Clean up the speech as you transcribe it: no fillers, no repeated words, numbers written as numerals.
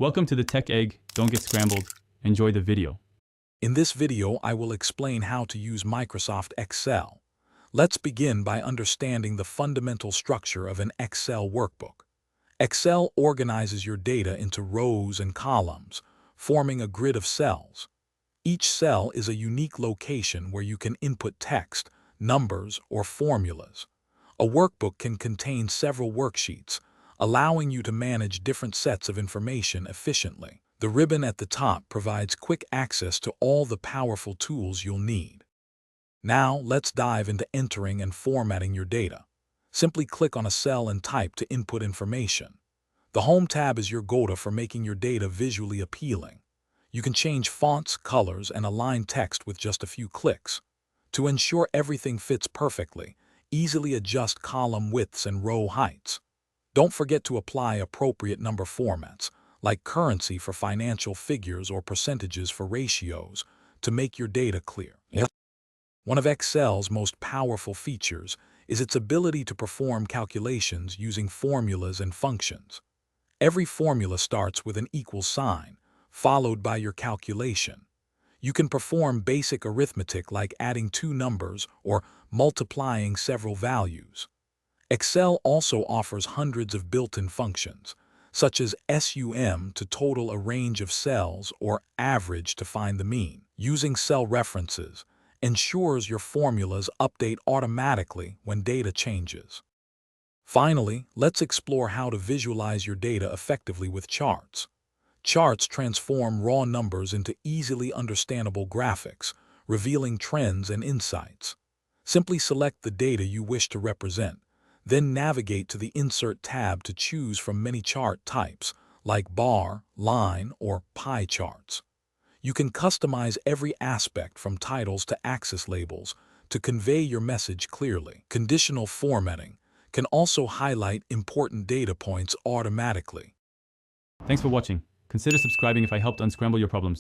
Welcome to the Tech Egg. Don't get scrambled. Enjoy the video. In this video, I will explain how to use Microsoft Excel. Let's begin by understanding the fundamental structure of an Excel workbook. Excel organizes your data into rows and columns, forming a grid of cells. Each cell is a unique location where you can input text, numbers, or formulas. A workbook can contain several worksheets, allowing you to manage different sets of information efficiently. The ribbon at the top provides quick access to all the powerful tools you'll need. Now, let's dive into entering and formatting your data. Simply click on a cell and type to input information. The Home tab is your go-to for making your data visually appealing. You can change fonts, colors, and align text with just a few clicks. To ensure everything fits perfectly, easily adjust column widths and row heights. Don't forget to apply appropriate number formats, like currency for financial figures or percentages for ratios, to make your data clear. One of Excel's most powerful features is its ability to perform calculations using formulas and functions. Every formula starts with an equal sign, followed by your calculation. You can perform basic arithmetic like adding two numbers or multiplying several values. Excel also offers hundreds of built-in functions, such as sum to total a range of cells or average to find the mean. Using cell references ensures your formulas update automatically when data changes. Finally, let's explore how to visualize your data effectively with charts. Charts transform raw numbers into easily understandable graphics, revealing trends and insights. Simply select the data you wish to represent, then navigate to the Insert tab to choose from many chart types, like bar, line, or pie charts. You can customize every aspect from titles to axis labels to convey your message clearly. Conditional formatting can also highlight important data points automatically. Thanks for watching. Consider subscribing if I helped unscramble your problems.